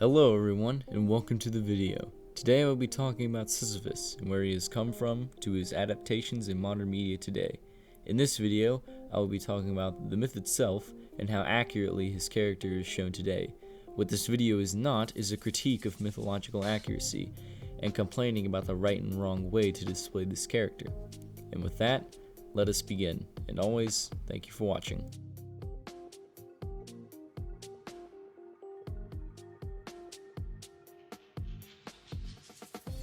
Hello everyone, and welcome to the video. Today I will be talking about Sisyphus, and where he has come from to his adaptations in modern media today. In this video, I will be talking about the myth itself, and how accurately his character is shown today. What this video is not is a critique of mythological accuracy, and complaining about the right and wrong way to display this character. And with that, let us begin, and always, thank you for watching.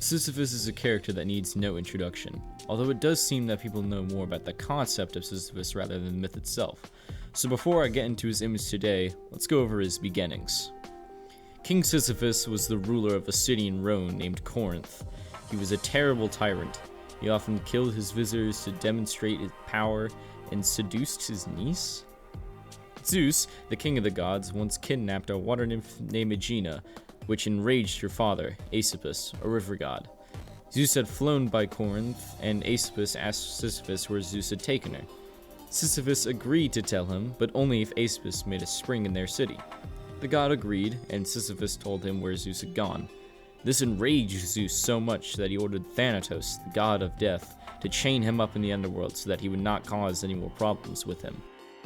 Sisyphus is a character that needs no introduction, although it does seem that people know more about the concept of Sisyphus rather than the myth itself. So before I get into his image today, let's go over his beginnings. King Sisyphus was the ruler of a city in Rome named Corinth. He was a terrible tyrant. He often killed his visitors to demonstrate his power and seduced his niece. Zeus, the king of the gods, once kidnapped a water nymph named Aegina, which enraged her father, Sisyphus, a river god. Zeus had flown by Corinth, and Sisyphus asked Sisyphus where Zeus had taken her. Sisyphus agreed to tell him, but only if Sisyphus made a spring in their city. The god agreed, and Sisyphus told him where Zeus had gone. This enraged Zeus so much that he ordered Thanatos, the god of death, to chain him up in the underworld so that he would not cause any more problems with him.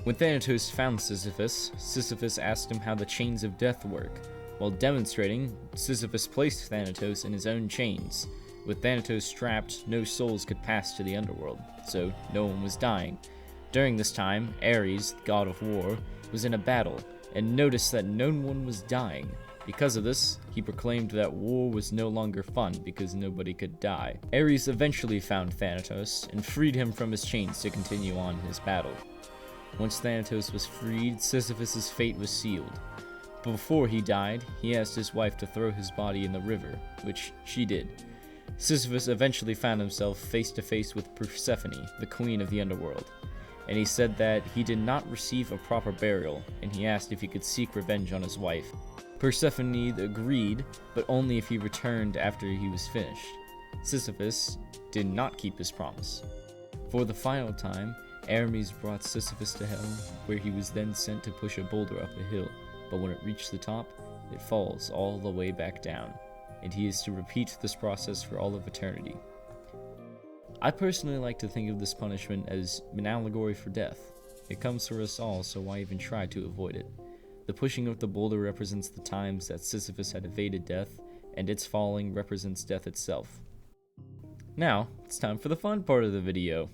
When Thanatos found Sisyphus, Sisyphus asked him how the chains of death work. While demonstrating, Sisyphus placed Thanatos in his own chains. With Thanatos strapped, no souls could pass to the underworld, so no one was dying. During this time, Ares, the god of war, was in a battle, and noticed that no one was dying. Because of this, he proclaimed that war was no longer fun because nobody could die. Ares eventually found Thanatos, and freed him from his chains to continue on his battle. Once Thanatos was freed, Sisyphus' fate was sealed. Before he died, he asked his wife to throw his body in the river, which she did. Sisyphus eventually found himself face to face with Persephone, the queen of the underworld, and he said that he did not receive a proper burial, and he asked if he could seek revenge on his wife. Persephone agreed, but only if he returned after he was finished. Sisyphus did not keep his promise. For the final time, Hermes brought Sisyphus to hell, where he was then sent to push a boulder up a hill. But when it reached the top, it falls all the way back down, and he is to repeat this process for all of eternity. I personally like to think of this punishment as an allegory for death. It comes for us all, so why even try to avoid it? The pushing of the boulder represents the times that Sisyphus had evaded death, and its falling represents death itself. Now, it's time for the fun part of the video.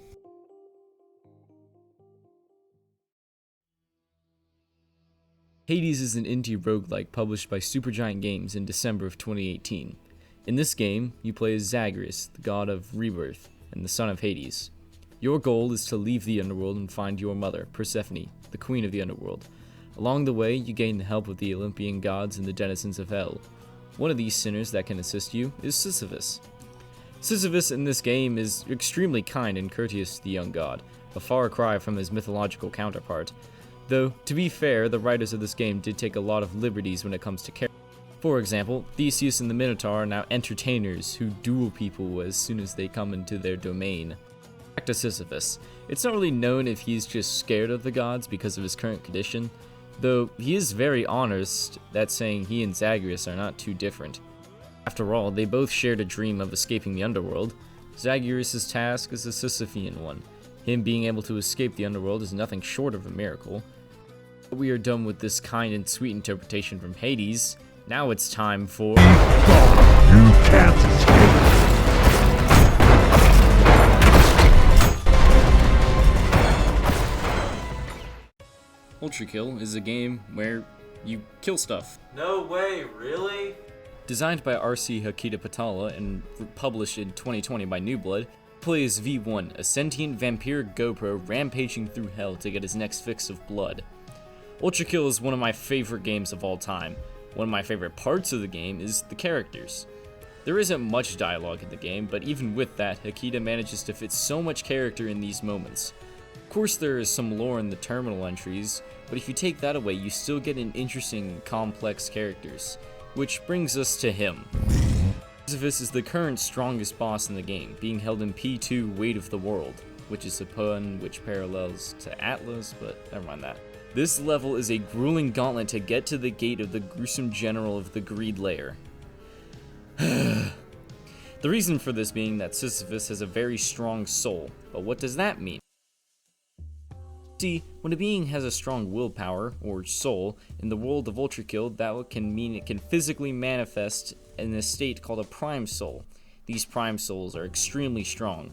Hades is an indie roguelike published by Supergiant Games in December of 2018. In this game, you play as Zagreus, the god of rebirth, and the son of Hades. Your goal is to leave the underworld and find your mother, Persephone, the queen of the underworld. Along the way, you gain the help of the Olympian gods and the denizens of hell. One of these sinners that can assist you is Sisyphus. Sisyphus in this game is extremely kind and courteous to the young god, a far cry from his mythological counterpart. Though, to be fair, the writers of this game did take a lot of liberties when it comes to character. For example, Theseus and the Minotaur are now entertainers who duel people as soon as they come into their domain. Back to Sisyphus. It's not really known if he's just scared of the gods because of his current condition, though he is very honest that saying he and Zagreus are not too different. After all, they both shared a dream of escaping the underworld. Zagreus' task is a Sisyphean one. Him being able to escape the underworld is nothing short of a miracle. We are done with this kind and sweet interpretation from Hades. Now it's time for... You can't escape! Ultrakill is a game where you kill stuff. No way, really? Designed by R.C. Hakita Patala and published in 2020 by New Blood, play as V1, a sentient vampire GoPro rampaging through hell to get his next fix of blood. Ultrakill is one of my favorite games of all time. One of my favorite parts of the game is the characters. There isn't much dialogue in the game, but even with that, Hakita manages to fit so much character in these moments. Of course there is some lore in the terminal entries, but if you take that away, you still get an interesting, complex characters. Which brings us to him. Sisyphus is the current strongest boss in the game, being held in P2 Weight of the World, which is a pun which parallels to Atlas, but never mind that. This level is a grueling gauntlet to get to the gate of the gruesome general of the Greed Layer. The reason for this being that Sisyphus has a very strong soul, but what does that mean? See, when a being has a strong willpower, or soul, in the world of Ultrakill, that can mean it can physically manifest in a state called a prime soul. These prime souls are extremely strong.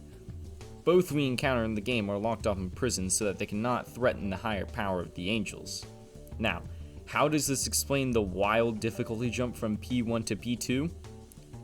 Both we encounter in the game are locked up in prison so that they cannot threaten the higher power of the angels. Now, how does this explain the wild difficulty jump from P1 to P2?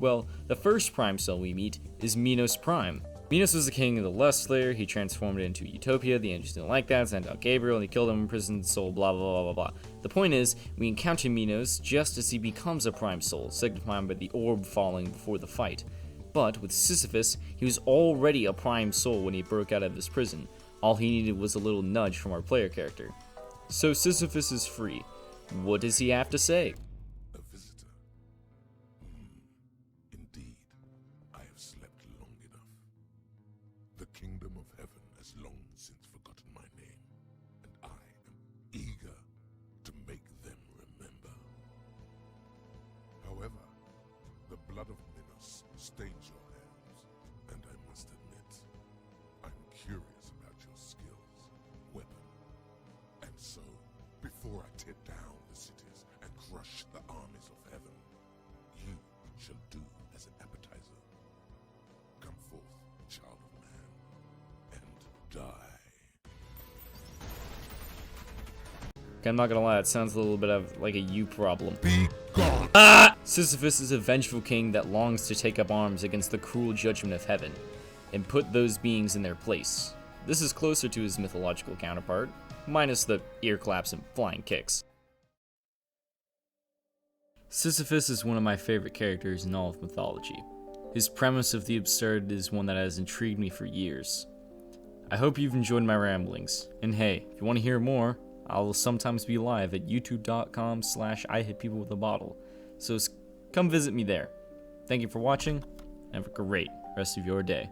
Well, the first prime soul we meet is Minos Prime. Minos was the king of the Lust Layer. He transformed it into Utopia. The angels didn't like that, sent out Gabriel, and he killed him in prison, soul, blah blah blah blah blah. The point is, we encounter Minos just as he becomes a prime soul, signified by the orb falling before the fight. But with Sisyphus, he was already a prime soul when he broke out of his prison. All he needed was a little nudge from our player character. So Sisyphus is free. What does he have to say? A visitor. Indeed, I have slept long enough. The kingdom of heaven has long since forgotten my name, and I am eager to make them remember. However, the blood of Minos stains your hands, and I must admit, I'm curious about your skills, weapon, and so, before I tear down the cities and crush the armies of heaven, you shall do as an appetizer. Come forth, child of man, and die. Okay, I'm not gonna lie, it sounds a little bit of like a you problem. Be gone! Sisyphus is a vengeful king that longs to take up arms against the cruel judgment of heaven, and put those beings in their place. This is closer to his mythological counterpart, minus the ear claps and flying kicks. Sisyphus is one of my favorite characters in all of mythology. His premise of the absurd is one that has intrigued me for years. I hope you've enjoyed my ramblings, and hey, if you want to hear more, I'll sometimes be live at youtube.com/IHitPeopleWithABottle, so come visit me there. Thank you for watching, and have a great rest of your day.